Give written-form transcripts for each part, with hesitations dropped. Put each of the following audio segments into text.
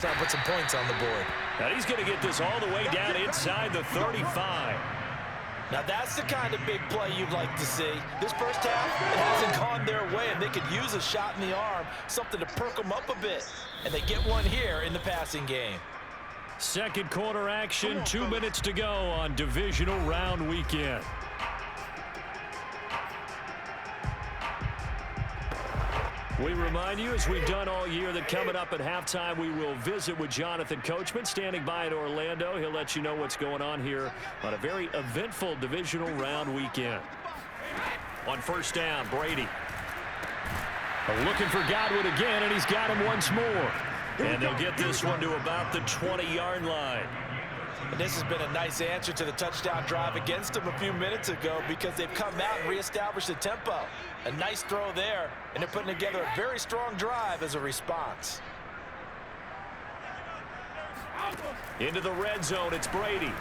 Put some points on the board. And he's going to get this all the way down inside the 35. Now that's the kind of big play you'd like to see. This first half, it hasn't gone their way, and they could use a shot in the arm, something to perk them up a bit. And they get one here in the passing game. Second quarter action, 2 minutes to go on divisional round weekend. We remind you, as we've done all year, that coming up at halftime, we will visit with Jonathan Coachman, standing by in Orlando. He'll let you know what's going on here on a very eventful divisional round weekend. On first down, Brady. Looking for Godwin again, and he's got him once more. And they'll get this one to about the 20-yard line. And this has been a nice answer to the touchdown drive against them a few minutes ago, because they've come out and reestablished the tempo. A nice throw there, and they're putting together a very strong drive as a response. Into the red zone, it's Brady.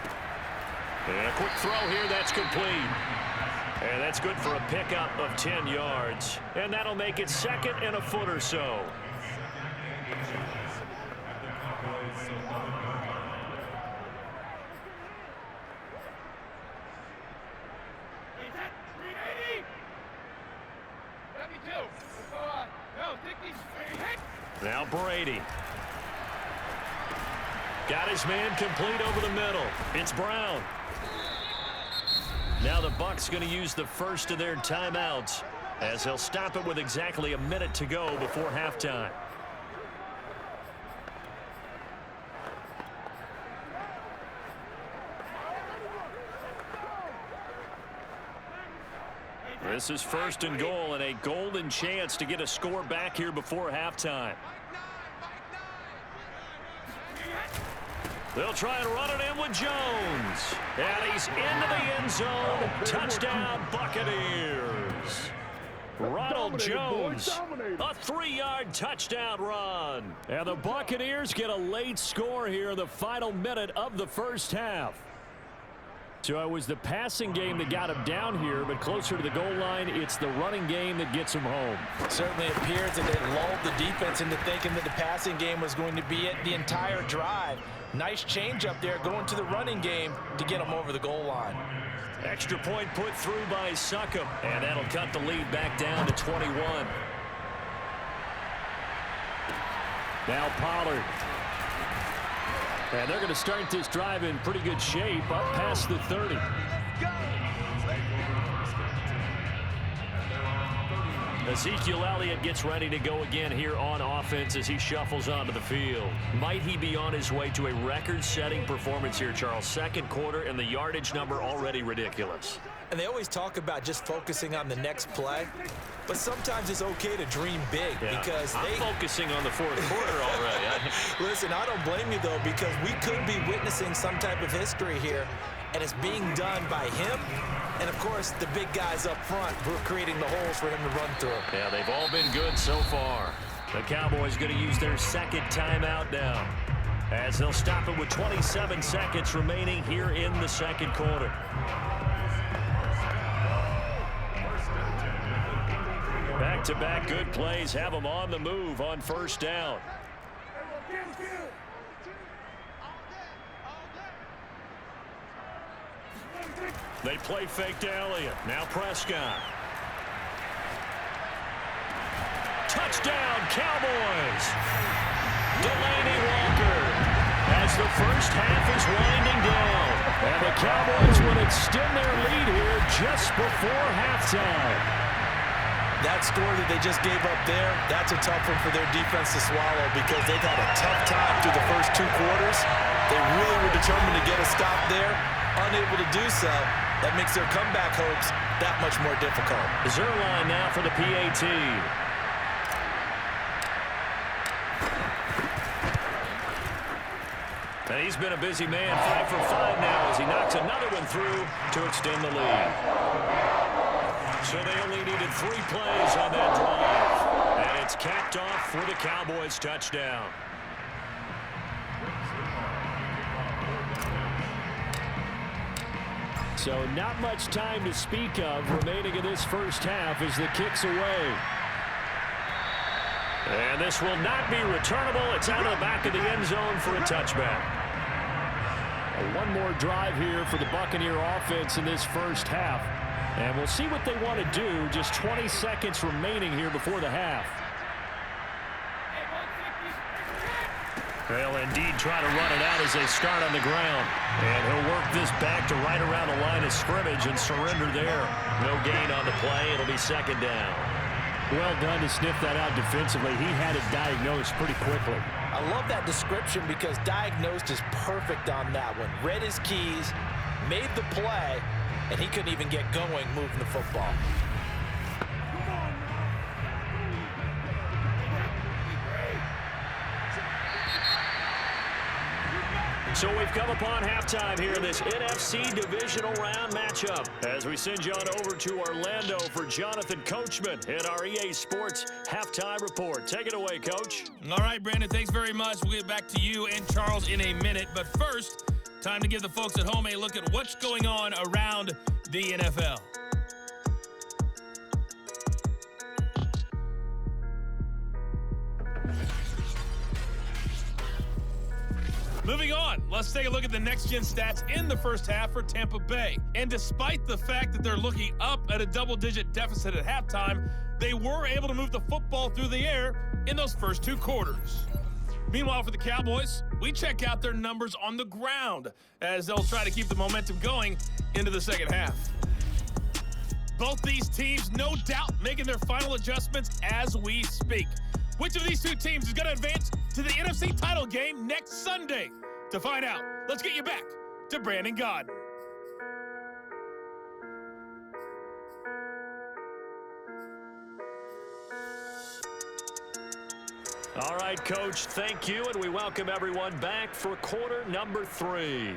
And a quick throw here, that's complete. And that's good for a pickup of 10 yards. And that'll make it second and a foot or so. Now Brady. Got his man complete over the middle. It's Brown. Now the Bucs going to use the first of their timeouts, as they'll stop it with exactly a minute to go before halftime. This is first and goal, and a golden chance to get a score back here before halftime. They'll try and run it in with Jones. And he's into the end zone. Touchdown, Buccaneers. Ronald Jones, a 3-yard touchdown run. And the Buccaneers get a late score here in the final minute of the first half. So it was the passing game that got him down here, but closer to the goal line, it's the running game that gets him home. Certainly appears that they lulled the defense into thinking that the passing game was going to be it the entire drive. Nice change up there going to the running game to get him over the goal line. Extra point put through by Succop, and that'll cut the lead back down to 21. Now Pollard. And they're going to start this drive in pretty good shape, up past the 30. Ezekiel Elliott gets ready to go again here on offense as he shuffles onto the field. Might he be on his way to a record-setting performance here, Charles? Second quarter, and the yardage number already ridiculous. And they always talk about just focusing on the next play, but sometimes it's okay to dream big, because I'm focusing on the fourth quarter already. Listen, I don't blame you, though, because we could be witnessing some type of history here, and it's being done by him and, of course, the big guys up front who are creating the holes for him to run through. Yeah, they've all been good so far. The Cowboys going to use their second timeout now, as they'll stop it with 27 seconds remaining here in the second quarter. Back-to-back good plays have them on the move on first down. They play fake to Elliott. Now Prescott. Touchdown, Cowboys! Delaney Walker, as the first half is winding down. And the Cowboys will extend their lead here just before halftime. That score that they just gave up there, that's a tough one for their defense to swallow, because they've had a tough time through the first two quarters. They really were determined to get a stop there. Unable to do so, that makes their comeback hopes that much more difficult. Zerline now for the PAT. And he's been a busy man, 5 for 5 now, as he knocks another one through to extend the lead. So they only needed 3 plays on that drive. And it's capped off for the Cowboys touchdown. So not much time to speak of remaining in this first half as the kick's away. And this will not be returnable. It's out of the back of the end zone for a touchback. One more drive here for the Buccaneer offense in this first half. And we'll see what they want to do. Just 20 seconds remaining here before the half. They'll indeed try to run it out as they start on the ground. And he'll work this back to right around the line of scrimmage and surrender there. No gain on the play. It'll be second down. Well done to sniff that out defensively. He had it diagnosed pretty quickly. I love that description because diagnosed is perfect on that one. Read his keys, made the play, and he couldn't even get going moving the football. So we've come upon halftime here in this NFC Divisional round matchup as we send you on over to Orlando for Jonathan Coachman at our EA Sports Halftime Report. Take it away, Coach. All right, Brandon, thanks very much. We'll get back to you and Charles in a minute. But first, time to give the folks at home a look at what's going on around the NFL. Moving on, let's take a look at the next-gen stats in the first half for Tampa Bay. And despite the fact that they're looking up at a double-digit deficit at halftime, they were able to move the football through the air in those first two quarters. Meanwhile, for the Cowboys, we check out their numbers on the ground as they'll try to keep the momentum going into the second half. Both these teams, no doubt, making their final adjustments as we speak. Which of these two teams is going to advance to the NFC title game next Sunday? To find out, let's get you back to Brandon Godden. All right, Coach, thank you, and we welcome everyone back for quarter number 3.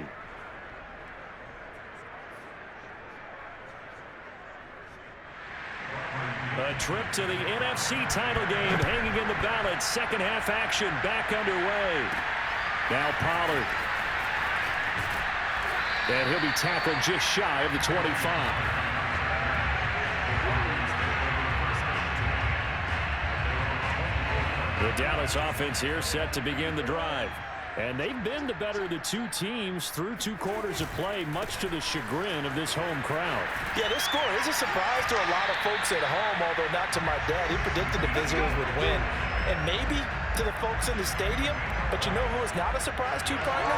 A trip to the NFC title game hanging in the balance. Second half action back underway. Now Pollard. And he'll be tackled just shy of the 25. The Dallas offense here set to begin the drive. And they've been the better of the two teams through 2 quarters of play, much to the chagrin of this home crowd. Yeah, this score is a surprise to a lot of folks at home, although not to my dad. He predicted the visitors would win. And maybe to the folks in the stadium, but you know who is not a surprise to, partner?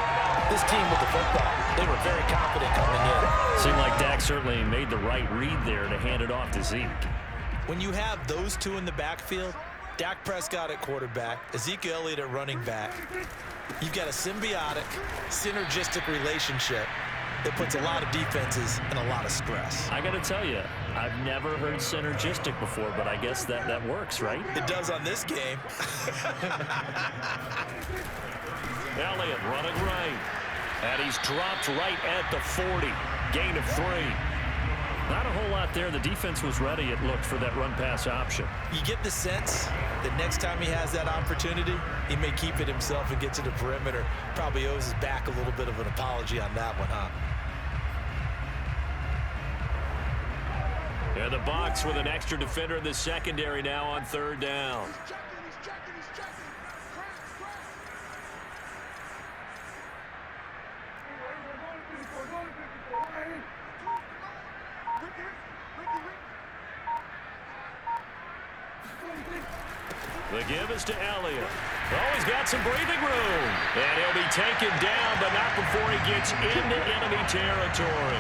This team with the football. They were very confident coming in. Seemed like Dak certainly made the right read there to hand it off to Zeke. When you have those two in the backfield, Dak Prescott at quarterback, Ezekiel Elliott at running back, you've got a symbiotic, synergistic relationship that puts a lot of defenses in a lot of stress. I got to tell you, I've never heard synergistic before, but I guess that works, right? It does on this game. Elliott running right. And he's dropped right at the 40. Gain of 3. Not a whole lot there. The defense was ready, it looked, for that run-pass option. You get the sense that next time he has that opportunity, he may keep it himself and get to the perimeter. Probably owes his back a little bit of an apology on that one, huh? And the box with an extra defender in the secondary now on 3rd down. The give is to Elliott. Oh, he's got some breathing room. And he'll be taken down, but not before he gets into enemy territory.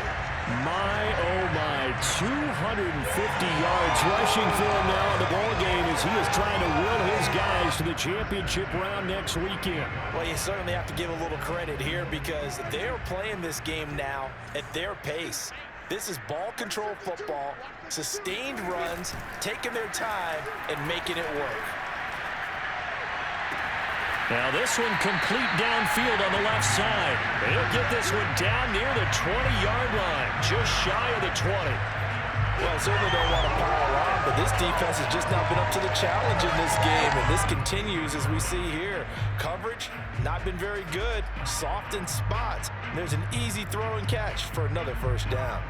My, oh my, 250 yards rushing for him now in the ball game as he is trying to will his guys to the championship round next weekend. Well, you certainly have to give a little credit here because they're playing this game now at their pace. This is ball control football, sustained runs, taking their time, and making it work. Now this one complete downfield on the left side. He'll get this one down near the 20-yard line, just shy of the 20. Well, I certainly don't want to pile on, but this defense has just not been up to the challenge in this game, and this continues as we see here. Coverage, not been very good, soft in spots. There's an easy throw and catch for another first down.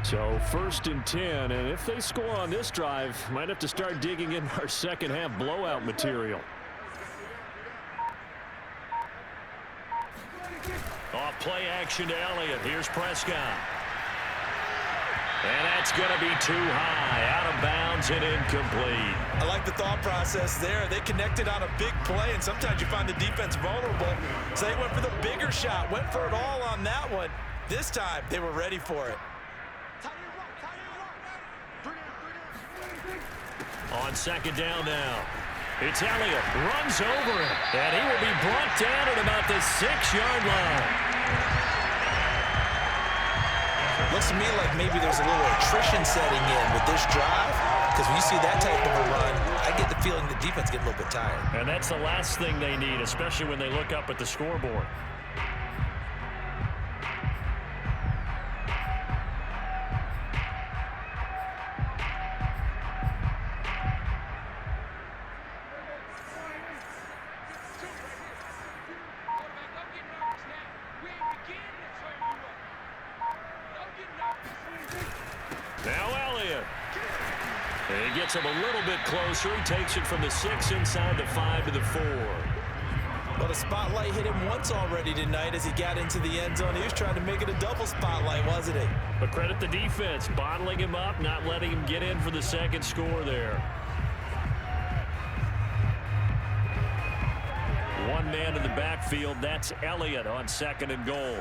So 1st and 10, and if they score on this drive, might have to start digging in our second half blowout material. Off play action to Elliott. Here's Prescott. And that's going to be too high, out of bounds and incomplete. I like the thought process there. They connected on a big play, and sometimes you find the defense vulnerable. So they went for the bigger shot, went for it all on that one. This time, they were ready for it. On 2nd down now. It's Elliott, runs over it, and he will be brought down at about the 6-yard line. Looks to me like maybe there's a little attrition setting in with this drive, because when you see that type of a run, I get the feeling the defense get a little bit tired. And that's the last thing they need, especially when they look up at the scoreboard. Now Elliott. He gets him a little bit closer. He takes it from the 6 inside the 5 to the 4. Well, the spotlight hit him once already tonight as he got into the end zone. He was trying to make it a double spotlight, wasn't he? But credit the defense, bottling him up, not letting him get in for the second score there. One man in the backfield. That's Elliott on 2nd and goal.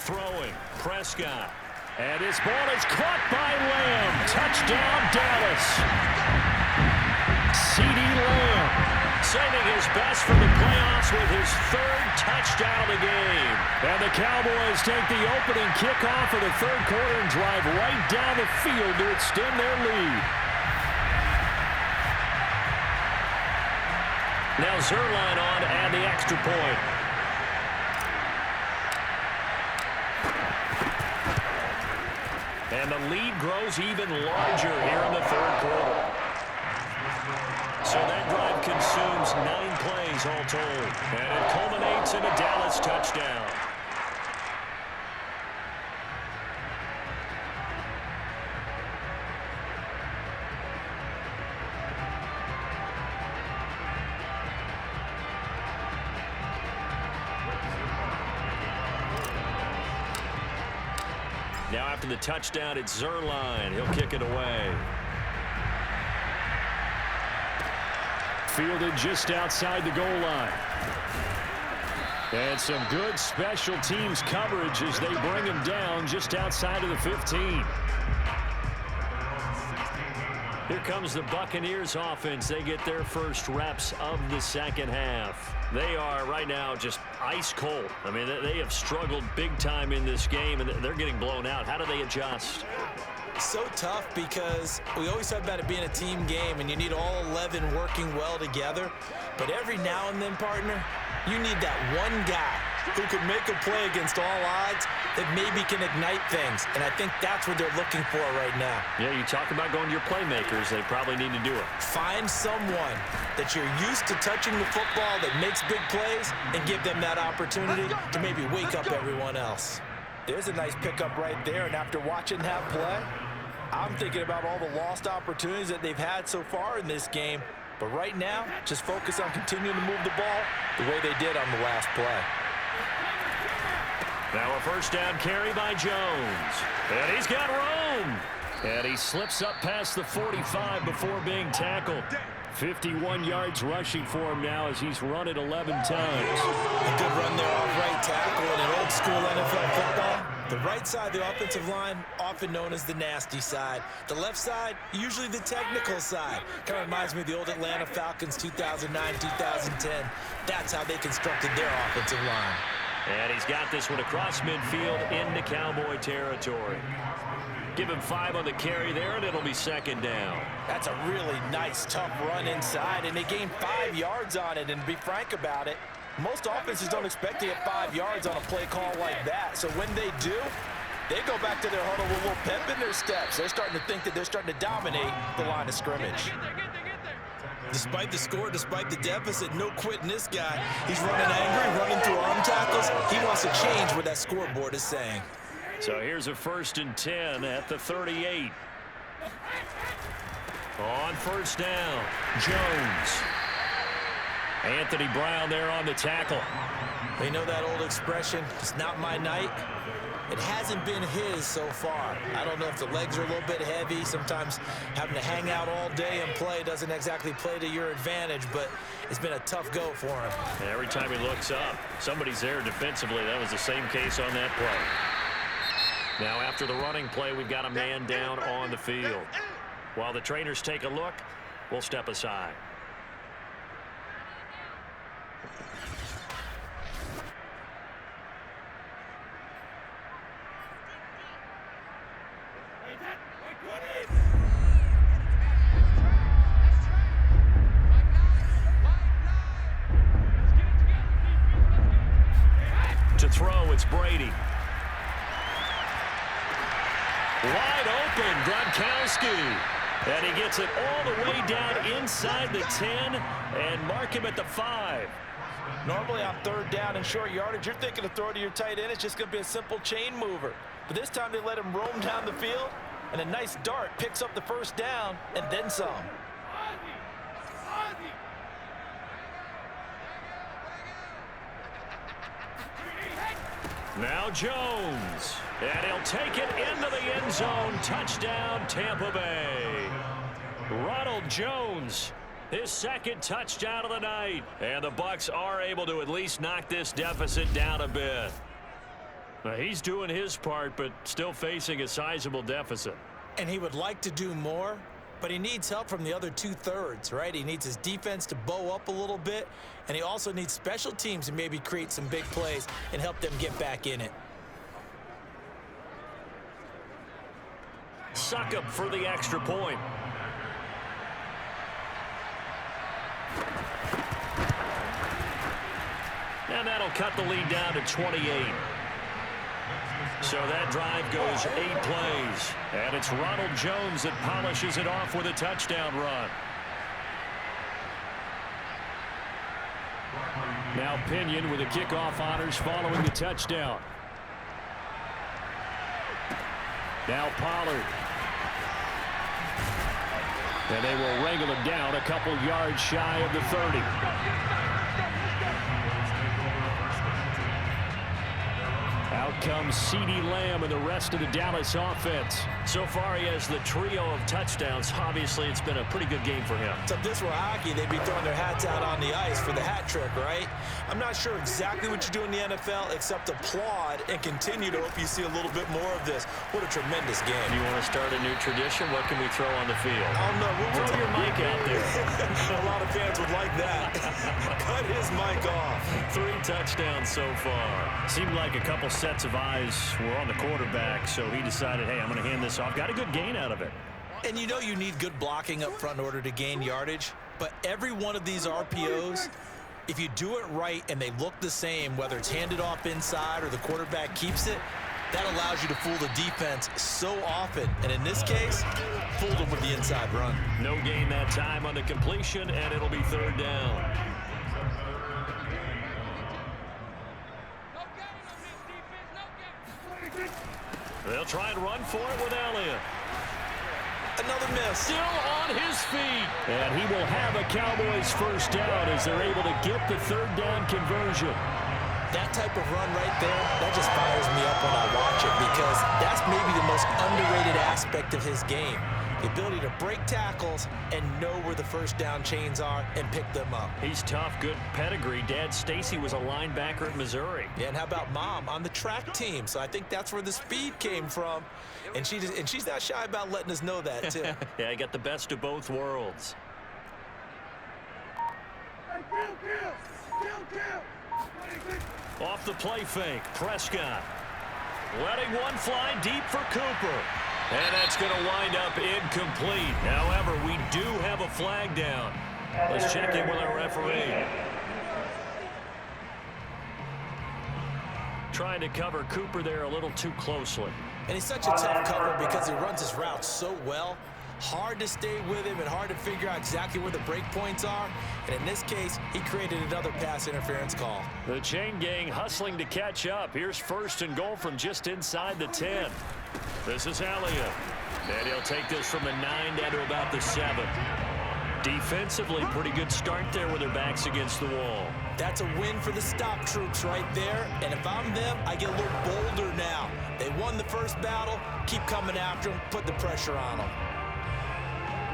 Throwing, Prescott. And his ball is caught by Lamb. Touchdown, Dallas. C.D. Lamb saving his best for the playoffs with his 3rd touchdown of the game. And the Cowboys take the opening kickoff of the 3rd quarter and drive right down the field to extend their lead. Now Zerline on to add the extra point. And the lead grows even larger here in the 3rd quarter. So that drive consumes 9 plays all told. And it culminates in a Dallas touchdown. Now after the touchdown, it's Zerline. He'll kick it away. Fielded just outside the goal line. And some good special teams coverage as they bring him down just outside of the 15. Here comes the Buccaneers offense. They get their first reps of the second half. They are right now just ice cold. I mean, they have struggled big time in this game, and they're getting blown out. How do they adjust? So tough because we always talk about it being a team game, and you need all 11 working well together. But every now and then, partner, you need that one guy who can make a play against all odds that maybe can ignite things. And I think that's what they're looking for right now. Yeah, you talk about going to your playmakers. They probably need to do it. Find someone that you're used to touching the football that makes big plays and give them that opportunity to maybe wake up everyone else. There's a nice pickup right there, and after watching that play, I'm thinking about all the lost opportunities that they've had so far in this game. But right now, just focus on continuing to move the ball the way they did on the last play. Now a first down carry by Jones. And he's got room. And he slips up past the 45 before being tackled. 51 yards rushing for him now as he's run it 11 times. A good run there off right tackle in an old school NFL football. The right side of the offensive line, often known as the nasty side. The left side, usually the technical side. Kind of reminds me of the old Atlanta Falcons 2009, 2010. That's how they constructed their offensive line. And he's got this one across midfield into Cowboy territory. Give him 5 on the carry there, and it'll be second down. That's a really nice, tough run inside, and they gained 5 yards on it. And to be frank about it, most offenses don't expect to get 5 yards on a play call like that. So when they do, They go back to their huddle with a little pep in their steps. They're starting to think that they're starting to dominate the line of scrimmage. Despite the score, despite the deficit, no quitting this guy. He's running angry, running through arm tackles. He wants to change what that scoreboard is saying. So here's a 1st and 10 at the 38. On 1st down, Jones. Anthony Brown there on the tackle. They know that old expression, it's not my night. It hasn't been his so far. I don't know if the legs are a little bit heavy. Sometimes having to hang out all day and play doesn't exactly play to your advantage, but it's been a tough go for him. And every time he looks up, somebody's there defensively. That was the same case on that play. Now after the running play, we've got a man down on the field. While the trainers take a look, we'll step aside. To throw, it's Brady. Wide open, Gronkowski. And he gets it all the way down inside the 10 and mark him at the 5. Normally on 3rd down and short yardage, you're thinking of throw to your tight end. It's just going to be a simple chain mover. But this time they let him roam down the field, and a nice dart picks up the 1st down and then some. Now Jones, and he'll take it into the end zone. Touchdown, Tampa Bay. Ronald Jones, his 2nd touchdown of the night. And the Bucs are able to at least knock this deficit down a bit. Now, he's doing his part, but still facing a sizable deficit. And he would like to do more, but he needs help from the other 2/3, right? He needs his defense to bow up a little bit, and he also needs special teams to maybe create some big plays and help them get back in it. Succop for the extra point. And that'll cut the lead down to 28. So that drive goes 8 plays. And it's Ronald Jones that polishes it off with a touchdown run. Now Pinion with the kickoff honors following the touchdown. Now Pollard. And they will wrangle him down a couple yards shy of the 30. Out comes CeeDee Lamb and the rest of the Dallas offense. So far, he has the trio of touchdowns. Obviously, it's been a pretty good game for him. So if this were hockey, they'd be throwing their hats out on the ice for the hat trick, right? I'm not sure exactly what you do in the NFL except applaud and continue to hope you see a little bit more of this. What a tremendous game. You want to start a new tradition? What can we throw on the field? I don't know. Throw your mic out there. A lot of fans would like that. Cut his mic off. 3 touchdowns so far. Seemed like a couple sets of eyes were on the quarterback, so he decided, hey, I'm going to hand this off. Got a good gain out of it. And you know you need good blocking up front in order to gain yardage, but every one of these RPOs, if you do it right and they look the same, whether it's handed off inside or the quarterback keeps it, that allows you to fool the defense so often. And in this case, fooled them with the inside run. No gain that time on the completion, and it'll be 3rd down. They'll try and run for it with Elliott. Another miss. Still on his feet. And he will have a Cowboys 1st down as they're able to get the 3rd down conversion. That type of run right there, that just fires me up when I watch it because that's maybe the most underrated aspect of his game. The ability to break tackles and know where the 1st down chains are and pick them up. He's tough, good pedigree. Dad Stacy was a linebacker at Missouri. Yeah, and how about Mom on the track team? So I think that's where the speed came from. And she's not shy about letting us know that, too. Yeah, I got the best of both worlds. Off the play fake, Prescott. Letting one fly deep for Cooper. And that's going to wind up incomplete. However, we do have a flag down. Let's check in with our referee. Trying to cover Cooper there a little too closely. And he's such a tough cover because he runs his routes so well. Hard to stay with him and hard to figure out exactly where the break points are. And in this case, he created another pass interference call. The chain gang hustling to catch up. Here's 1st and goal from just inside the 10. This is Elliott. And he'll take this from the 9 down to about the 7. Defensively, pretty good start there with their backs against the wall. That's a win for the stop troops right there. And if I'm them, I get a little bolder now. They won the first battle. Keep coming after them. Put the pressure on them.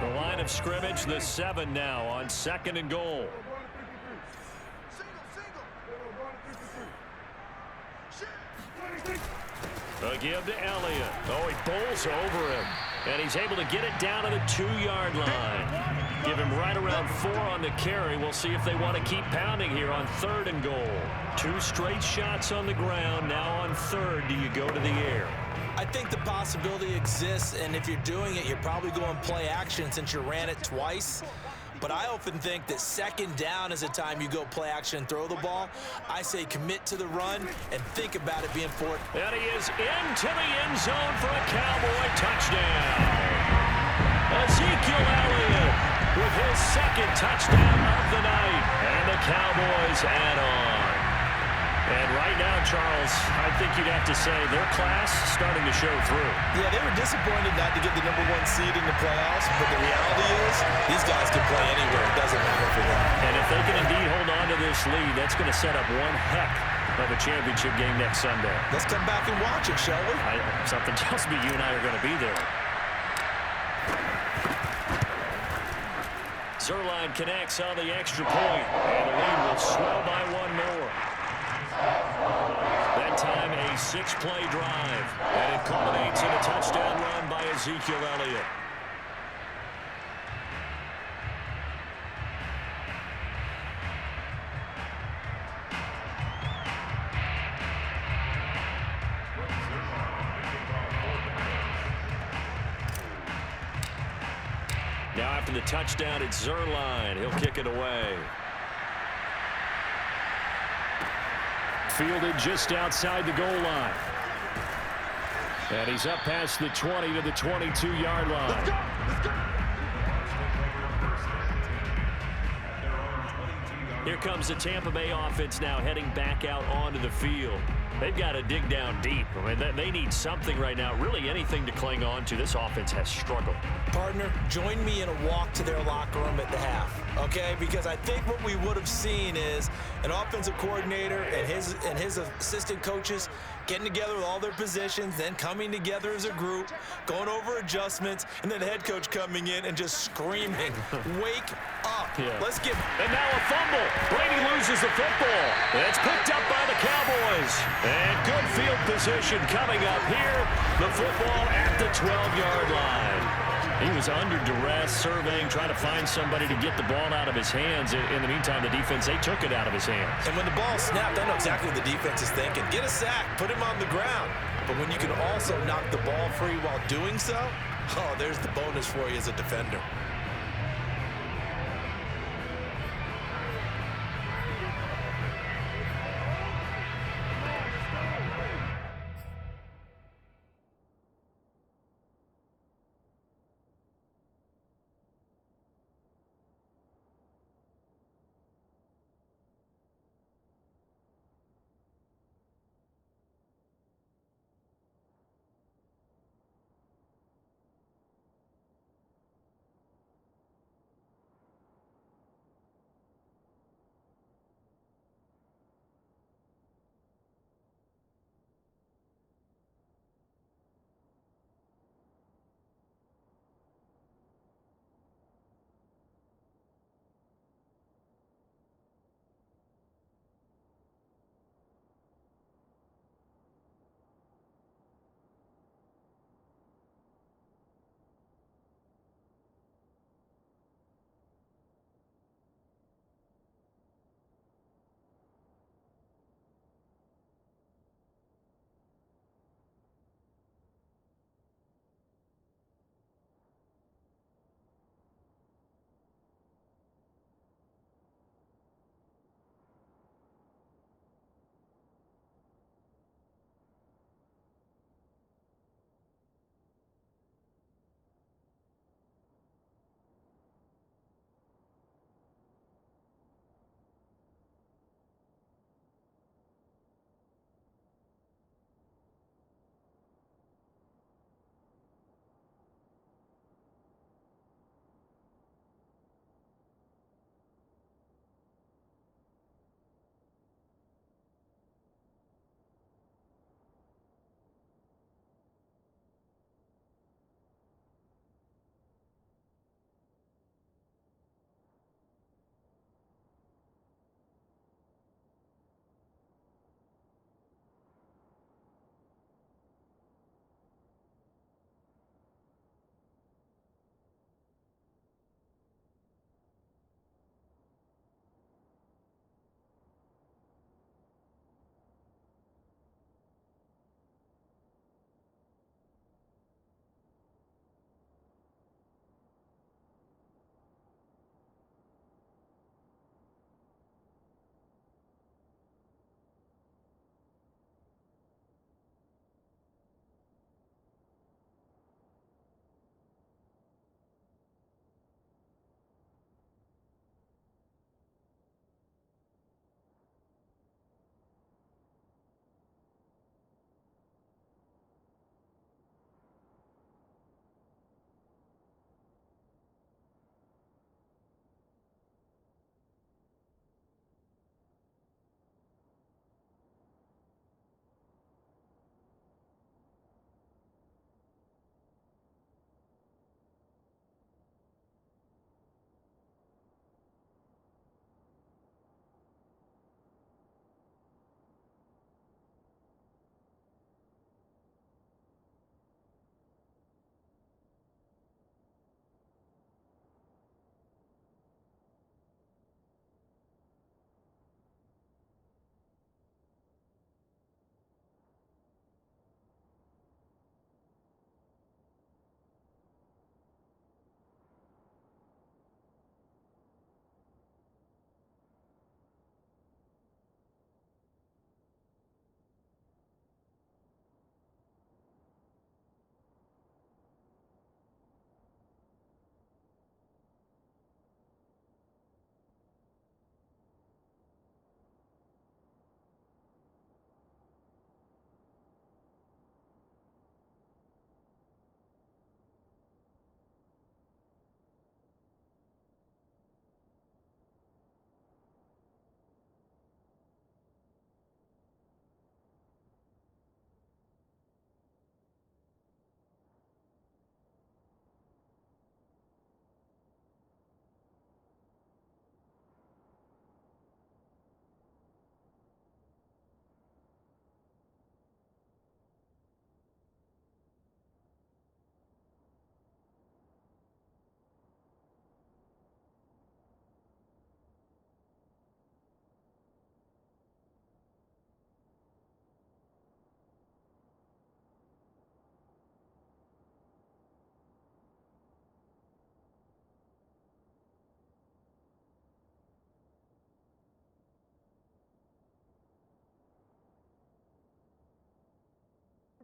The line of scrimmage, the 7 now on 2nd and goal. A give to Elliott. Oh, he bowls over him. And he's able to get it down to the 2-yard line. Give him right around 4 on the carry. We'll see if they want to keep pounding here on 3rd and goal. 2 straight shots on the ground. Now on 3rd, do you go to the air? I think the possibility exists, and if you're doing it, you're probably going play action since you ran it twice. But I often think that 2nd down is a time you go play action and throw the ball. I say commit to the run and think about it being fourth. And he is into the end zone for a Cowboy touchdown. Ezekiel Elliott with his 2nd touchdown of the night. And the Cowboys add on. And right now, Charles, I think you'd have to say their class starting to show through. Yeah, they were disappointed not to get the #1 seed in the playoffs, but the reality is these guys can play anywhere. It doesn't matter for them. And if they can indeed hold on to this lead, that's going to set up one heck of a championship game next Sunday. Let's come back and watch it, shall we? Something tells me you and I are going to be there. Zerline connects on the extra point, and the lead will swell by 1 more. That time a 6-play drive, and it culminates in a touchdown run by Ezekiel Elliott. Now after the touchdown, it's Zerline. He'll kick it away. Fielded just outside the goal line. And he's up past the 20 to the 22-yard line. Let's go. Here comes the Tampa Bay offense now heading back out onto the field. They've got to dig down deep. I mean, they need something right now, really anything to cling on to. This offense has struggled. Partner, join me in a walk to their locker room at the half, okay? Because I think what we would have seen is an offensive coordinator and his assistant coaches getting together with all their positions, then coming together as a group, going over adjustments, and then the head coach coming in and just screaming, wake up. Yeah. Let's get... And now a fumble. Brady loses the football. It's picked up by the Cowboys. And good field position coming up here. The football at the 12-yard line. He was under duress, surveying, trying to find somebody to get the ball out of his hands. In the meantime, the defense, they took it out of his hands. And when the ball snapped, I know exactly what the defense is thinking. Get a sack, put him on the ground. But when you can also knock the ball free while doing so, oh, there's the bonus for you as a defender.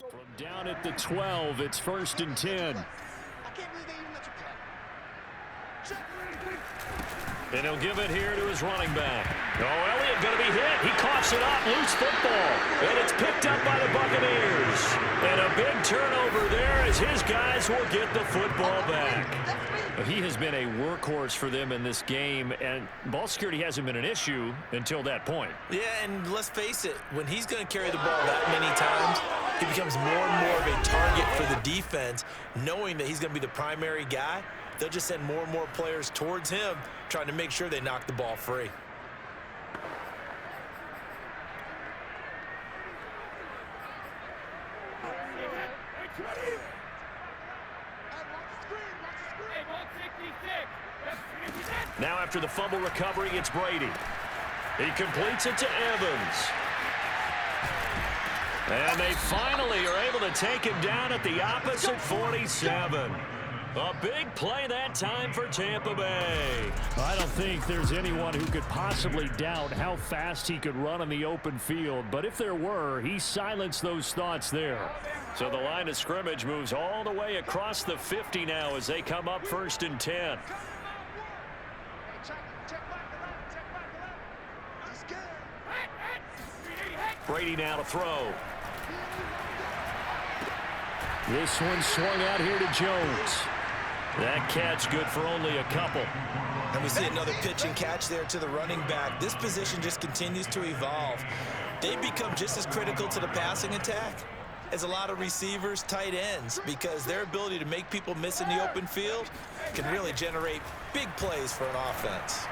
From down at the 12, it's 1st and 10. And he'll give it here to his running back. Oh, Elliott going to be hit. He coughs it up. Loose football. And it's picked up by the Buccaneers. And a big turnover there as his guys will get the football back. He has been a workhorse for them in this game, and ball security hasn't been an issue until that point. Yeah, and let's face it, when he's going to carry the ball that many times, he becomes more and more of a target for the defense, knowing that he's going to be the primary guy. They'll just send more and more players towards him, trying to make sure they knock the ball free. Now after the fumble recovery, it's Brady. He completes it to Evans. And they finally are able to take him down at the opposite 47. A big play that time for Tampa Bay. I don't think there's anyone who could possibly doubt how fast he could run on the open field. But if there were, he silenced those thoughts there. So the line of scrimmage moves all the way across the 50 now as they come up 1st and 10. Brady now to throw. This one swung out here to Jones. That catch good for only a couple. And we see another pitch and catch there to the running back. This position just continues to evolve. They become just as critical to the passing attack as a lot of receivers, tight ends, because their ability to make people miss in the open field can really generate big plays for an offense.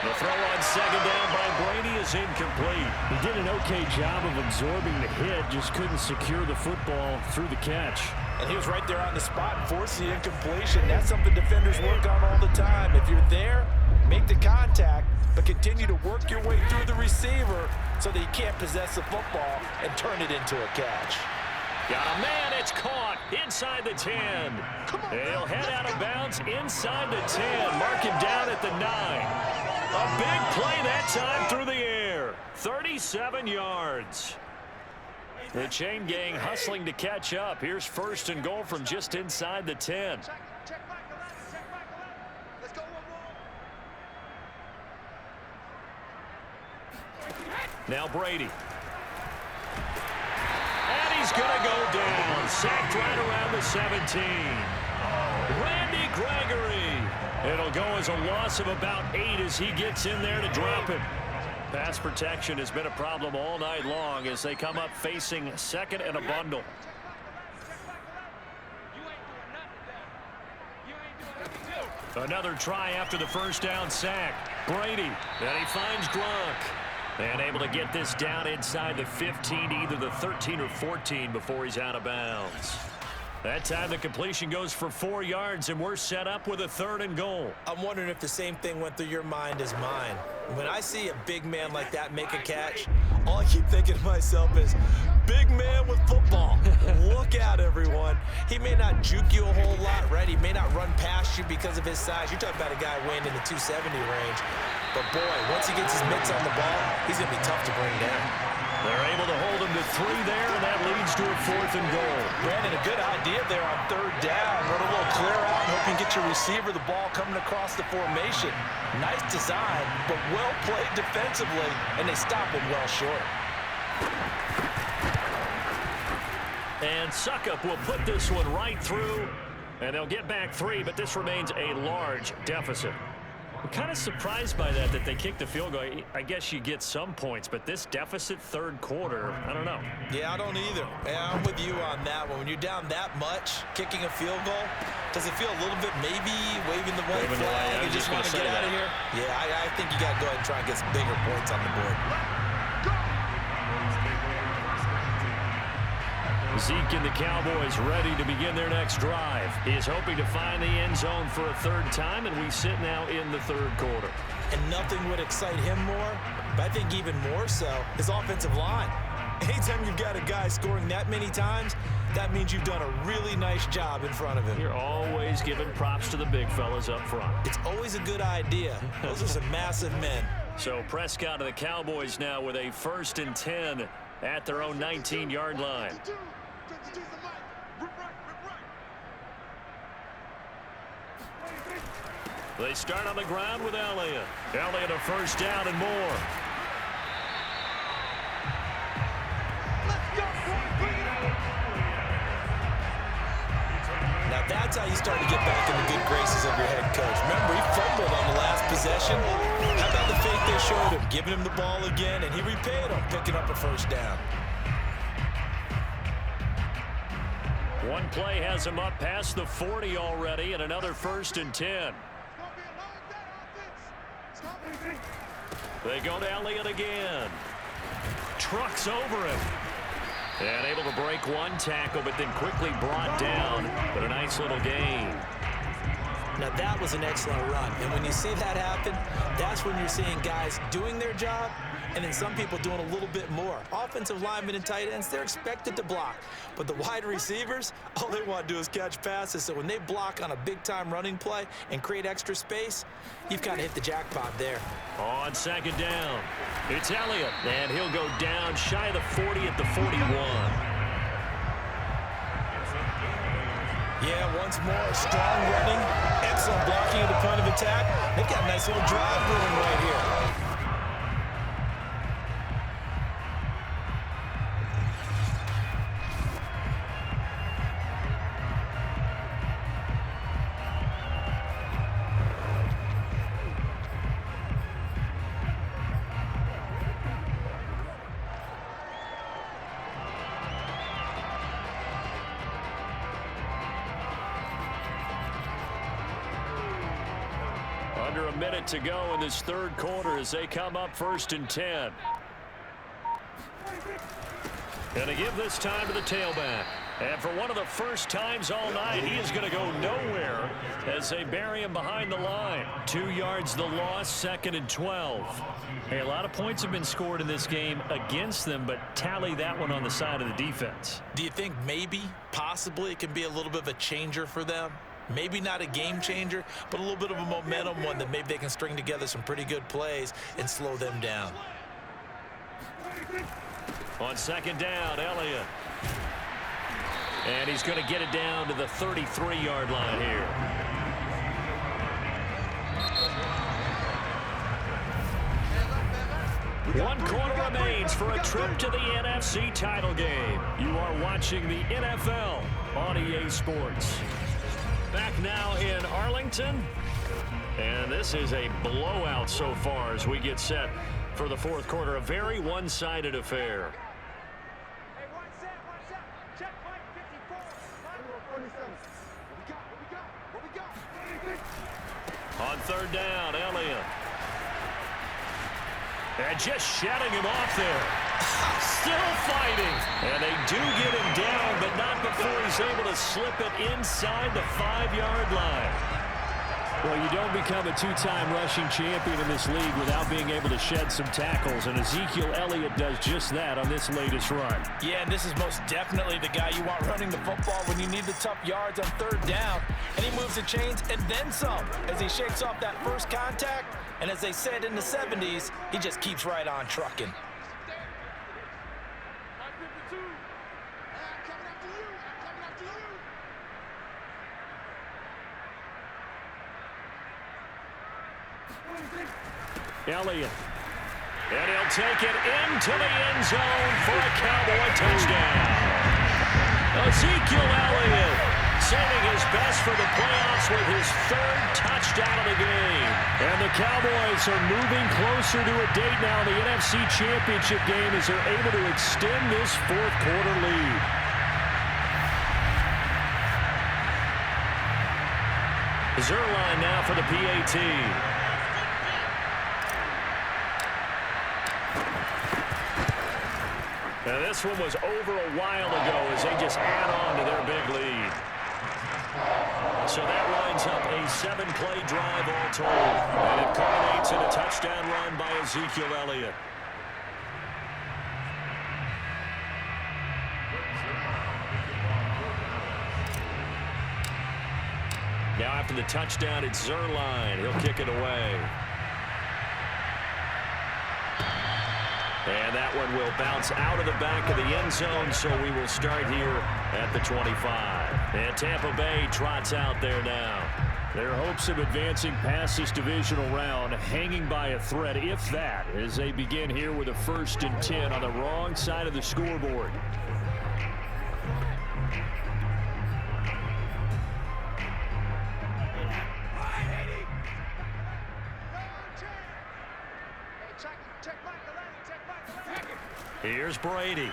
The throw on 2nd down by Brady is incomplete. He did an okay job of absorbing the hit, just couldn't secure the football through the catch. And he was right there on the spot and forcing the incompletion. That's something defenders work on all the time. If you're there, make the contact, but continue to work your way through the receiver so that you can't possess the football and turn it into a catch. Got a man, it's caught inside the 10. He'll head out of bounds inside the 10. Mark him down at the 9. A big play that time through the air. 37 yards. The chain gang hustling to catch up. Here's 1st and goal from just inside the 10. Now Brady. And he's going to go down. Sacked right around the 17. Randy Gregory. It'll go as a loss of about 8 as he gets in there to drop him. Pass protection has been a problem all night long as they come up facing 2nd and a bundle. Another try after the 1st down sack. Brady, and he finds Gronk. And able to get this down inside the 15, either the 13 or 14 before he's out of bounds. That time the completion goes for 4 yards, and we're set up with a 3rd and goal. I'm wondering if the same thing went through your mind as mine. When I see a big man like that make a catch, all I keep thinking to myself is, big man with football. Look out, everyone. He may not juke you a whole lot, right? He may not run past you because of his size. You're talking about a guy weighing in the 270 range. But, boy, once he gets his mitts on the ball, he's going to be tough to bring down. They're able to hold him to 3 there, and that leads to a 4th and goal. Brandon, a good idea there on 3rd down. Run a little clear out and hope you can get your receiver the ball coming across the formation. Nice design, but well played defensively, and they stop him well short. And Suckup will put this one right through, and they'll get back 3, but this remains a large deficit. I'm kind of surprised by that they kicked the field goal. I guess you get some points, but this deficit 3rd quarter, I don't know. Yeah, I don't either. Yeah, I'm with you on that one. When you're down that much, kicking a field goal, does it feel a little bit maybe waving the white flag? You just want to get out of here? Yeah, I think you got to go ahead and try and get some bigger points on the board. Zeke and the Cowboys ready to begin their next drive. He is hoping to find the end zone for a 3rd time, and we sit now in the 3rd quarter. And nothing would excite him more, but I think even more so, his offensive line. Anytime you've got a guy scoring that many times, that means you've done a really nice job in front of him. You're always giving props to the big fellas up front. It's always a good idea. Those are some massive men. So Prescott and the Cowboys now with a 1st and 10 at their own 19-yard line. They start on the ground with Elliott. Elliott a 1st down and more. Now that's how you start to get back in the good graces of your head coach. Remember, he fumbled on the last possession. How about the faith they showed him, giving him the ball again, and he repaid him, picking up a 1st down. One play has him up past the 40 already, and another 1st and 10. They go to Elliott again. Trucks over him. And able to break one tackle, but then quickly brought down. But a nice little gain. Now that was an excellent run. And when you see that happen, that's when you're seeing guys doing their job and then some people doing a little bit more. Offensive linemen and tight ends, they're expected to block. But the wide receivers, all they want to do is catch passes. So when they block on a big-time running play and create extra space, you've kind of hit the jackpot there. On 2nd down, it's Elliott. And he'll go down shy of the 40 at the 41. Yeah, once more, strong running, excellent blocking at the point of attack. They've got a nice little drive going right here. Under a minute to go in this 3rd quarter as they come up 1st and 10. Going to give this time to the tailback. And for one of the first times all night, he is going to go nowhere as they bury him behind the line. 2 yards the loss, 2nd and 12. Hey, a lot of points have been scored in this game against them, but tally that one on the side of the defense. Do you think maybe, possibly, it can be a little bit of a changer for them? Maybe not a game changer, but a little bit of a momentum one that maybe they can string together some pretty good plays and slow them down. On 2nd down, Elliott. And he's going to get it down to the 33-yard line here. One quarter remains for a trip to the NFC title game. You are watching the NFL on EA Sports. Back now in Arlington. And this is a blowout so far as we get set for the 4th quarter. A very one-sided affair. On 3rd down, Elliott. And just shutting him off there. Still fighting. And they do get him down, but not before he's able to slip it inside the 5-yard line. Well, you don't become a 2-time rushing champion in this league without being able to shed some tackles, and Ezekiel Elliott does just that on this latest run. Yeah, and this is most definitely the guy you want running the football when you need the tough yards on 3rd down. And he moves the chains and then some as he shakes off that first contact. And as they said in the 70s, he just keeps right on trucking. Elliott. And he'll take it into the end zone for a Cowboy touchdown. Ezekiel Elliott saving his best for the playoffs with his 3rd touchdown of the game. And the Cowboys are moving closer to a date now in the NFC Championship game as they're able to extend this 4th quarter lead. Zerline now for the PAT. Now this one was over a while ago as they just add on to their big lead. So that lines up a 7-play drive all told. And it culminates in a touchdown run by Ezekiel Elliott. Now after the touchdown, it's Zerline. He'll kick it away. And that one will bounce out of the back of the end zone, so we will start here at the 25. And Tampa Bay trots out there now. Their hopes of advancing past this divisional round hanging by a thread, if that, as they begin here with a 1st and 10 on the wrong side of the scoreboard. Here's Brady.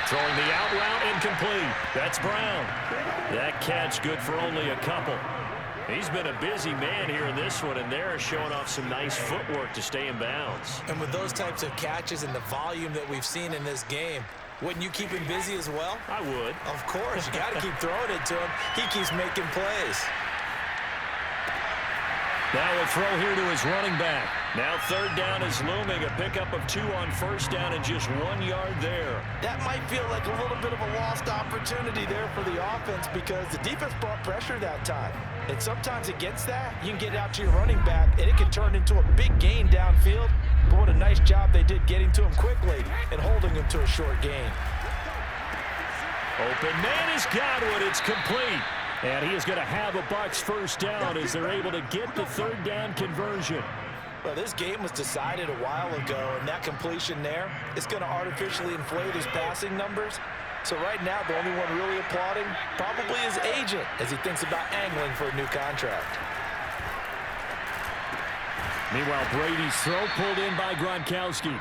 Throwing the out route, incomplete. That's Brown. That catch good for only a couple. He's been a busy man here in this one, and they're showing off some nice footwork to stay in bounds. And with those types of catches and the volume that we've seen in this game, wouldn't you keep him busy as well? I would. Of course. You got to keep throwing it to him. He keeps making plays. Now a throw here to his running back. Now 3rd down is looming. A pickup of 2 on 1st down and just 1 yard there. That might feel like a little bit of a lost opportunity there for the offense because the defense brought pressure that time. And sometimes against that, you can get it out to your running back, and it can turn into a big gain downfield. But what a nice job they did getting to him quickly and holding him to a short gain. Open man is Godwin. It's complete. And he is going to have a Bucs 1st down as they're able to get the 3rd down conversion. Well, this game was decided a while ago, and that completion there is going to artificially inflate his passing numbers. So right now, the only one really applauding probably his agent as he thinks about angling for a new contract. Meanwhile, Brady's throw pulled in by Gronkowski.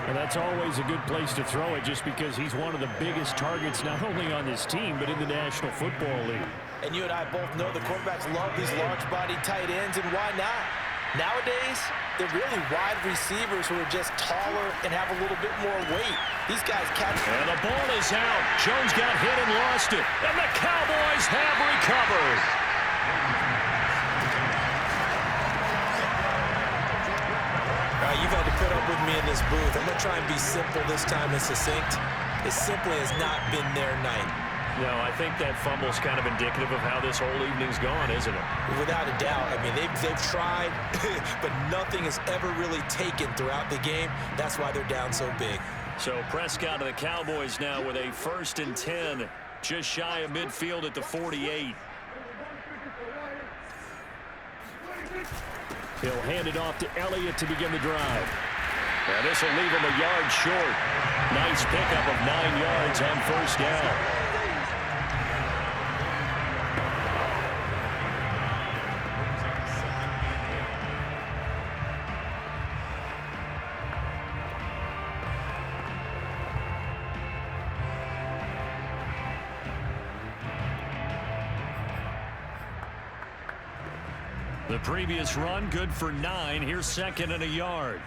And that's always a good place to throw it just because he's one of the biggest targets not only on this team but in the National Football League. And you and I both know the quarterbacks love these large-body tight ends, and why not? Nowadays, they're really wide receivers who are just taller and have a little bit more weight. These guys catch. And the ball is out. Jones got hit and lost it. And the Cowboys have recovered. You've had to put up with me in this booth. I'm going to try and be simple this time and succinct. It simply has not been their night. No, I think that fumble's kind of indicative of how this whole evening's gone, isn't it? Without a doubt. I mean, they've tried, but nothing has ever really taken throughout the game. That's why they're down so big. So Prescott and the Cowboys now with a 1st and 10, just shy of midfield at the 48. He'll hand it off to Elliott to begin the drive. And this will leave him a yard short. Nice pickup of 9 yards on 1st down. The previous run, good for 9. Here's 2nd and a yard.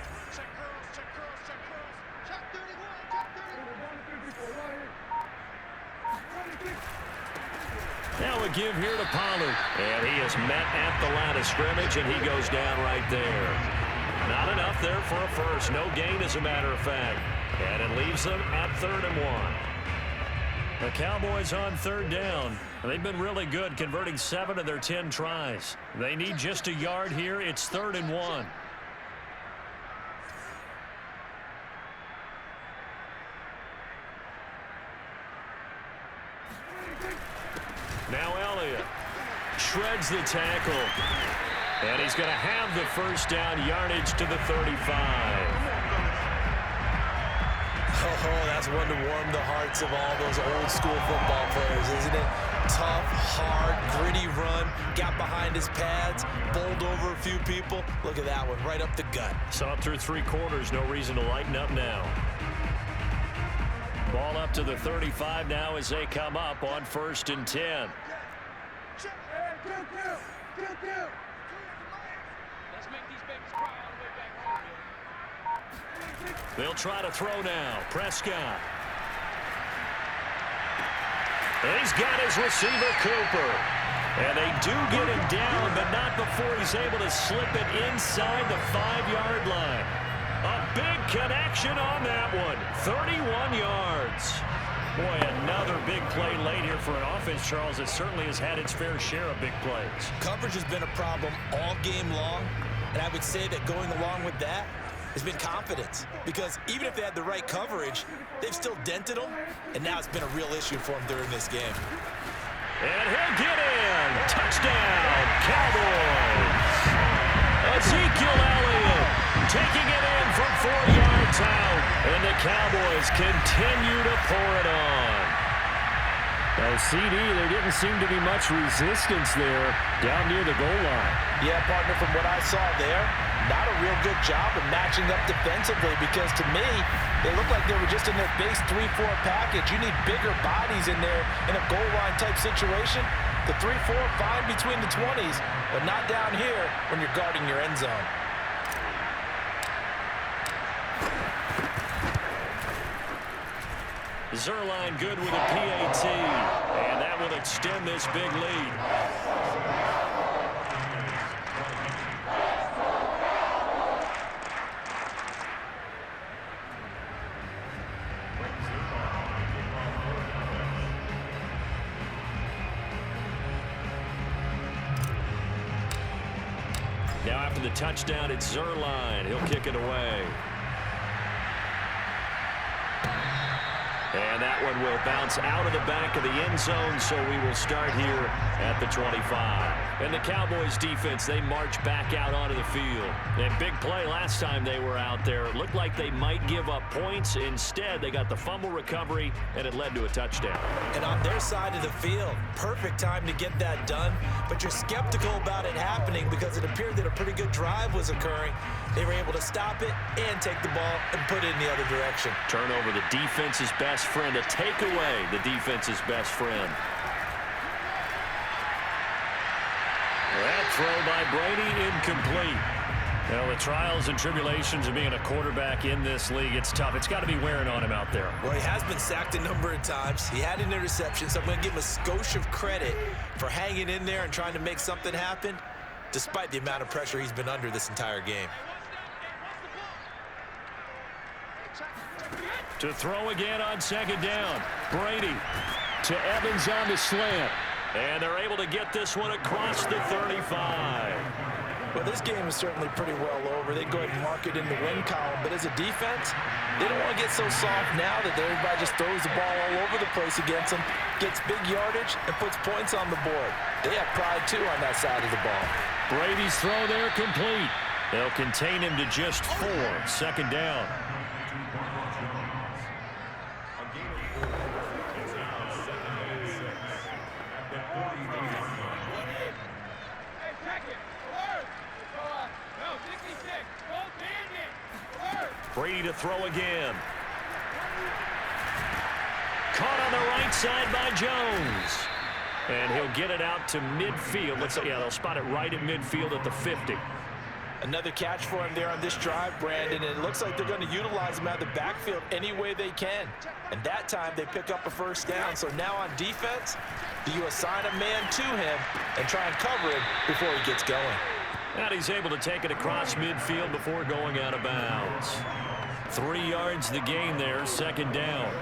Now a give here to Pollard. And he is met at the line of scrimmage, and he goes down right there. Not enough there for a first. No gain, as a matter of fact. And it leaves them at 3rd and 1. The Cowboys on 3rd down. They've been really good, converting 7 of their 10 tries. They need just a yard here. It's 3rd and 1. Now Elliott shreds the tackle. And he's going to have the 1st down, yardage to the 35. Oh, that's one to warm the hearts of all those old school football players, isn't it? Tough, hard, gritty run, got behind his pads, bowled over a few people. Look at that one, right up the gut. Saw it through 3 quarters, no reason to lighten up now. Ball up to the 35 now as they come up on 1st and 10. They'll try to throw now. Prescott. He's got his receiver, Cooper. And they do get him down, but not before he's able to slip it inside the 5-yard line. A big connection on that one. 31 yards. Boy, another big play late here for an offense, Charles, that certainly has had its fair share of big plays. Coverage has been a problem all game long. And I would say that going along with that has been confidence. Because even if they had the right coverage, they've still dented them. And now it's been a real issue for them during this game. And he'll get in. Touchdown, Cowboys. Ezekiel Elliott taking it in from 4 yards out. And the Cowboys continue to pour it on. Now, CD, there didn't seem to be much resistance there down near the goal line. Yeah, partner, from what I saw there, not a real good job of matching up defensively, because to me, they looked like they were just in their base 3-4 package. You need bigger bodies in there in a goal line type situation. The 3-4, fine between the 20s, but not down here when you're guarding your end zone. Zerline good with a PAT, and that will extend this big lead. Now after the touchdown, it's Zerline. He'll kick it away. And that one will bounce out of the back of the end zone, so we will start here at the 25. And the Cowboys defense, they march back out onto the field. And big play last time they were out there. It looked like they might give up points. Instead, they got the fumble recovery, and it led to a touchdown. And on their side of the field, perfect time to get that done. But you're skeptical about it happening because it appeared that a pretty good drive was occurring. They were able to stop it and take the ball and put it in the other direction. Turnover, the defense's best friend. A takeaway, the defense's best friend. That throw by Brady incomplete. Well, the trials and tribulations of being a quarterback in this league, it's tough. It's got to be wearing on him out there. Well, he has been sacked a number of times. He had an interception, so I'm going to give him a skosh of credit for hanging in there and trying to make something happen, despite the amount of pressure he's been under this entire game. To throw again on second down. Brady to Evans on the slant. And they're able to get this one across the 35. Well, this game is certainly pretty well over. They go ahead and mark it in the win column. But as a defense, they don't want to get so soft now that everybody just throws the ball all over the place against them, gets big yardage, and puts points on the board. They have pride, too, on that side of the ball. Brady's throw there complete. They'll contain him to just 4. Second down. Brady to throw again. Caught on the right side by Jones. And he'll get it out to midfield. They'll spot it right at midfield at the 50. Another catch for him there on this drive, Brandon. And it looks like they're going to utilize him out of the backfield any way they can. And that time they pick up a first down. So now on defense, do you assign a man to him and try and cover him before he gets going? And he's able to take it across midfield before going out of bounds. 3 yards the gain there, second down.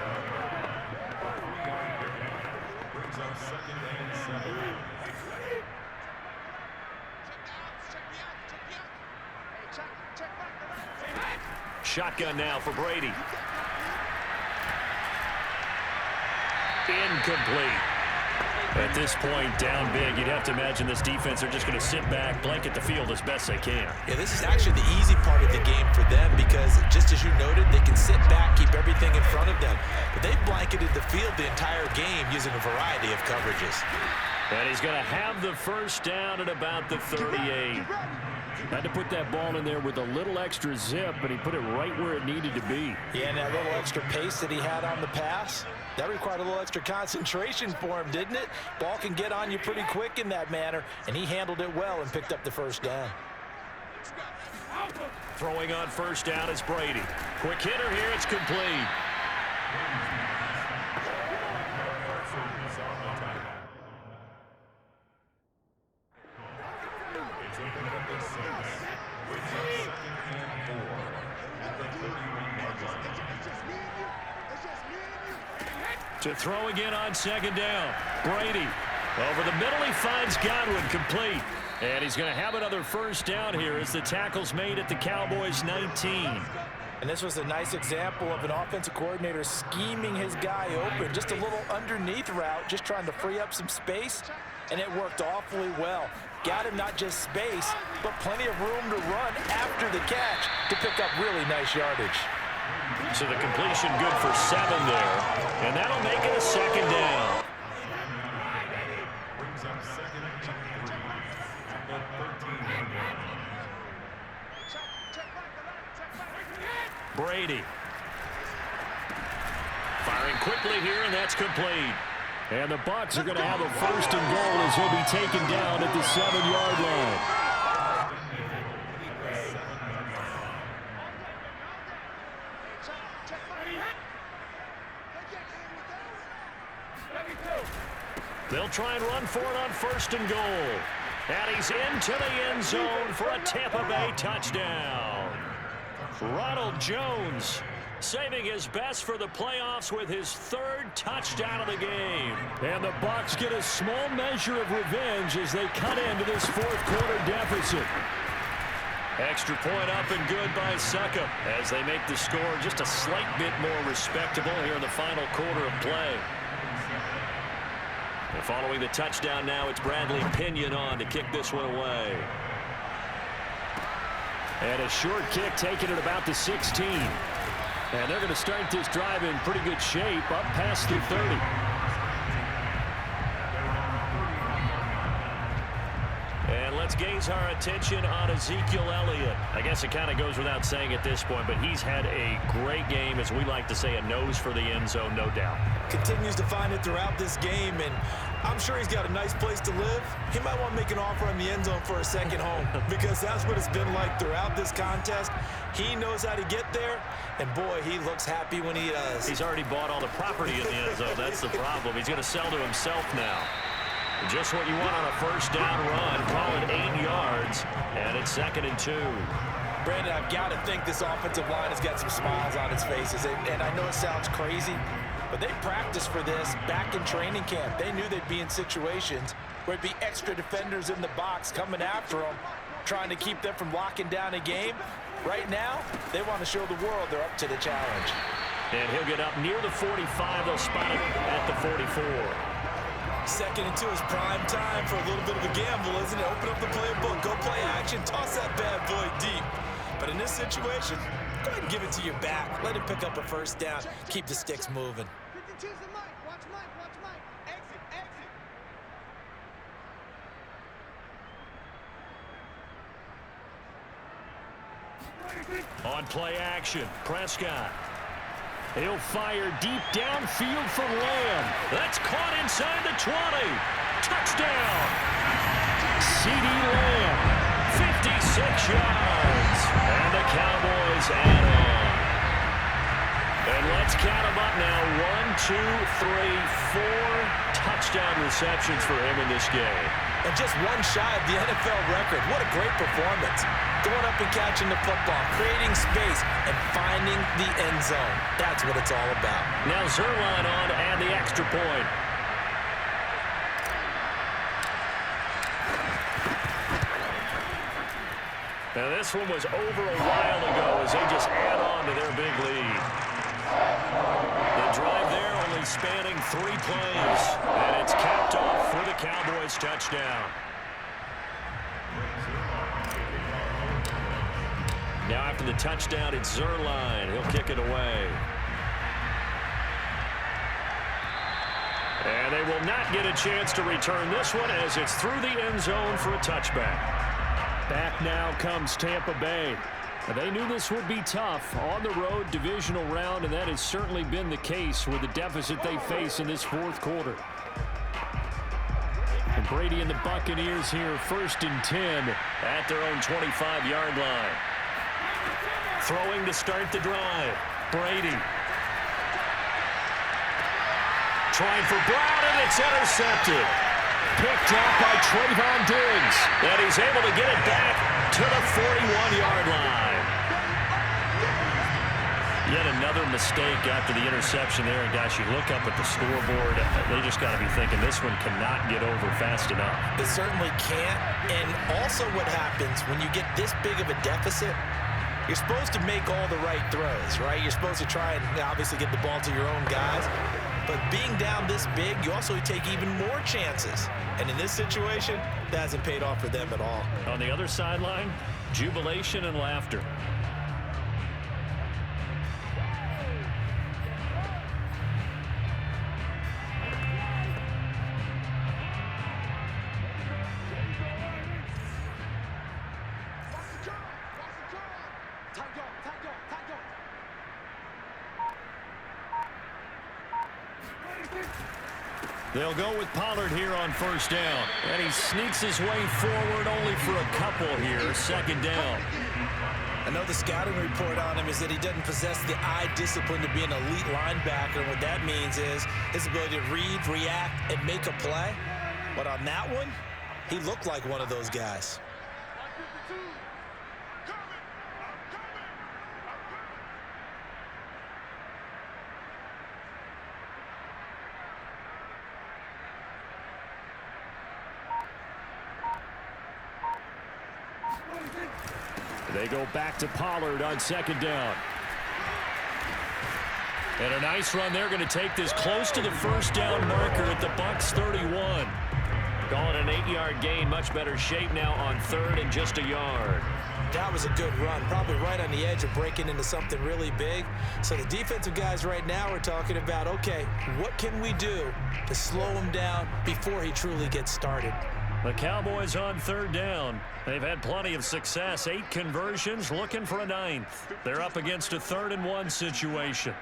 Shotgun now for Brady. Incomplete. At this point, down big, you'd have to imagine this defense are just going to sit back, blanket the field as best they can. Yeah, this is actually the easy part of the game for them because, just as you noted, they can sit back, keep everything in front of them. But they've blanketed the field the entire game using a variety of coverages. And he's going to have the first down at about the 38. Had to put that ball in there with a little extra zip, but he put it right where it needed to be. Yeah, and that little extra pace that he had on the pass, that required a little extra concentration for him, didn't it? Ball can get on you pretty quick in that manner, and he handled it well and picked up the first down. Throwing on first down is Brady. Quick hitter here, it's complete. To throw again on second down. Brady over the middle. He finds Godwin complete. And he's going to have another first down here as the tackle's made at the Cowboys' 19. And this was a nice example of an offensive coordinator scheming his guy open. Just a little underneath route, just trying to free up some space, and it worked awfully well. Got him not just space, but plenty of room to run after the catch to pick up really nice yardage. So the completion good for 7 there, and that'll make it a second down. Brady. Firing quickly here, and that's complete. And the Bucs are going to have a first and goal as he'll be taken down at the 7-yard line. They'll try and run for it on first and goal. And he's into the end zone for a Tampa Bay touchdown. Ronald Jones saving his best for the playoffs with his 3rd touchdown of the game. And the Bucs get a small measure of revenge as they cut into this 4th quarter deficit. Extra point up and good by Succop as they make the score just a slight bit more respectable here in the final quarter of play. And following the touchdown now, it's Bradley Pinion on to kick this one away. And a short kick taken at about the 16. And they're going to start this drive in pretty good shape up past the 30. And let's gaze our attention on Ezekiel Elliott. I guess it kind of goes without saying at this point, but he's had a great game, as we like to say, a nose for the end zone, no doubt. Continues to find it throughout this game, and I'm sure he's got a nice place to live. He might want to make an offer on the end zone for a second home because that's what it's been like throughout this contest. He knows how to get there, and boy, he looks happy when he does. He's already bought all the property in the end zone. That's the problem. He's going to sell to himself now. Just what you want on a first down run. Call it 8 yards, and it's 2nd and 2. Brandon, I've got to think this offensive line has got some smiles on its faces, and I know it sounds crazy, but they practiced for this back in training camp. They knew they'd be in situations where it'd be extra defenders in the box coming after them, trying to keep them from locking down a game. Right now, they want to show the world they're up to the challenge. And he'll get up near the 45. They'll spot it at the 44. 2nd and 2 is prime time for a little bit of a gamble, isn't it? Open up the playbook, go play action, toss that bad boy deep. But in this situation, go ahead and give it to your back. Let him pick up a first down. Keep the sticks moving. On play action, Prescott. He'll fire deep downfield for Lamb. That's caught inside the 20. Touchdown. CeeDee Lamb. 56 yards. And the Cowboys add on. And let's count them up now. 1, 2, 3, 4 touchdown receptions for him in this game. And just one shy of the NFL record. What a great performance. Going up and catching the football, creating space, and finding the end zone. That's what it's all about. Now Zerline on to add the extra point. Now this one was over a while ago as they just add on to their big lead. The drive there only spanning 3 plays, and it's capped off for the Cowboys touchdown. Now after the touchdown, it's Zerline. He'll kick it away. And they will not get a chance to return this one as it's through the end zone for a touchback. Back now comes Tampa Bay. They knew this would be tough on the road divisional round, and that has certainly been the case with the deficit they face in this 4th quarter. And Brady and the Buccaneers here, 1st and 10 at their own 25-yard line. Throwing to start the drive. Brady. Trying for Brown, and it's intercepted. Picked up by Trayvon Diggs. And he's able to get it back to the 41-yard line. Yet another mistake after the interception there. And, guys, you look up at the scoreboard. They just got to be thinking this one cannot get over fast enough. It certainly can't. And also what happens when you get this big of a deficit, you're supposed to make all the right throws, right? You're supposed to try and obviously get the ball to your own guys. But being down this big, you also take even more chances. And in this situation, that hasn't paid off for them at all. On the other sideline, jubilation and laughter. They'll go with Pollard here on first down. And he sneaks his way forward only for a couple here. Second down. I know the scouting report on him is that he doesn't possess the eye discipline to be an elite linebacker. What that means is his ability to read, react, and make a play. But on that one, he looked like one of those guys. They go back to Pollard on second down. And a nice run. They're going to take this close to the first down marker at the Bucs 31. Calling an 8-yard gain. Much better shape now on third and just a yard. That was a good run, probably right on the edge of breaking into something really big. So the defensive guys right now are talking about, okay, what can we do to slow him down before he truly gets started? The Cowboys on third down. They've had plenty of success. 8 conversions, looking for a 9th. They're up against a 3rd and 1 situation.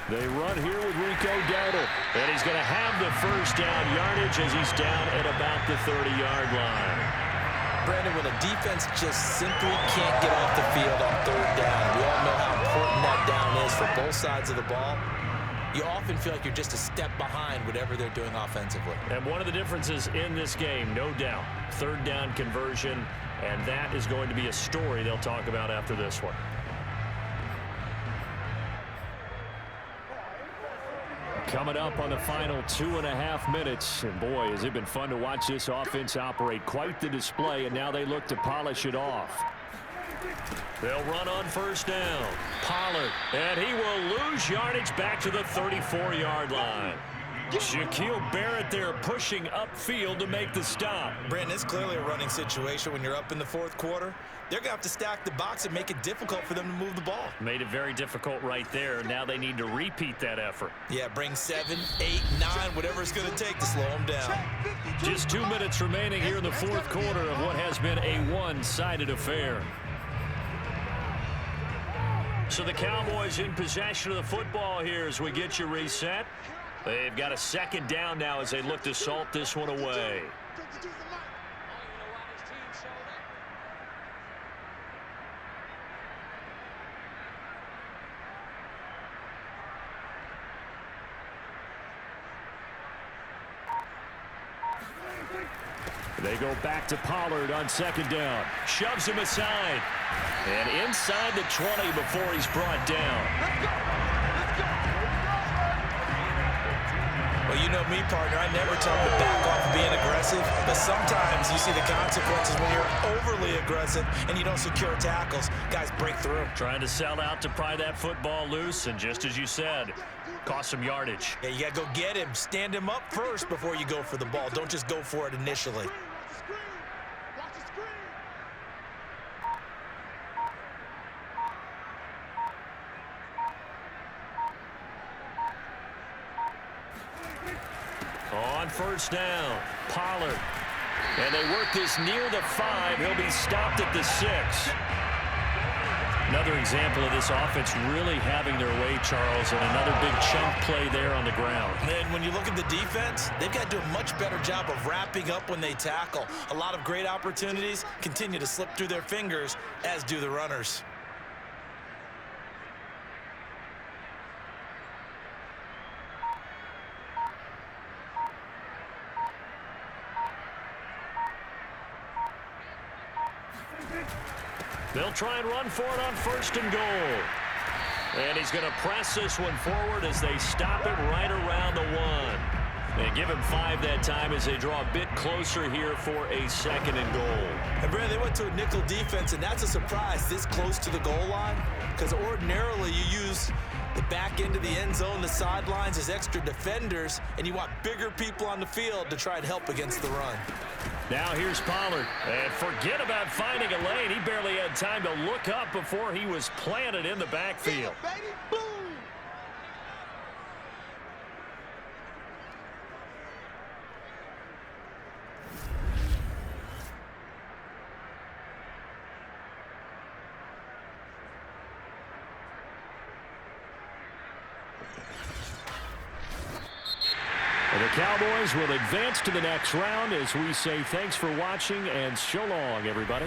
They run here with Rico Dowdle. And he's going to have the first down yardage as he's down at about the 30-yard line. Brandon, when a defense just simply can't get off the field on third down, we all know how important that down is for both sides of the ball. You often feel like you're just a step behind whatever they're doing offensively. And one of the differences in this game, no doubt, third down conversion, and that is going to be a story they'll talk about after this one. Coming up on the final 2.5 minutes. And boy, has it been fun to watch this offense operate. Quite the display, and now they look to polish it off. They'll run on first down. Pollard, and he will lose yardage back to the 34-yard line. Shaquille Barrett there pushing upfield to make the stop. Brandon, it's clearly a running situation when you're up in the fourth quarter. They're going to have to stack the box and make it difficult for them to move the ball. Made it very difficult right there. Now they need to repeat that effort. Yeah, bring 7, 8, 9, whatever it's going to take to slow them down. Just 2 minutes remaining here in the fourth quarter of what has been a one-sided affair. So the Cowboys in possession of the football here as we get you reset. They've got a second down now as they look to salt this one away. They go back to Pollard on second down. Shoves him aside. And inside the 20 before he's brought down. Well, you know me, partner. I never tell them to back off being aggressive. But sometimes you see the consequences when you're overly aggressive and you don't secure tackles. Guys break through. Trying to sell out to pry that football loose. And just as you said, cost some yardage. Yeah, you got to go get him. Stand him up first before you go for the ball. Don't just go for it initially. On first down, Pollard. And they work this near the 5. He'll be stopped at the 6. Another example of this offense really having their way, Charles, and another big chunk play there on the ground. And when you look at the defense, they've got to do a much better job of wrapping up when they tackle. A lot of great opportunities continue to slip through their fingers, as do the runners. They'll try and run for it on 1st and goal. And he's going to press this one forward as they stop it right around the 1. And give him 5 that time as they draw a bit closer here for a 2nd and goal. And Brad, they went to a nickel defense, and that's a surprise this close to the goal line, because ordinarily you use the back end of the end zone, the sidelines as extra defenders, and you want bigger people on the field to try and help against the run. Now here's Pollard. And forget about finding a lane. He barely had time to look up before he was planted in the backfield. Yeah, baby. Boom. And the Cowboys will advance to the next round as we say thanks for watching and so long, everybody.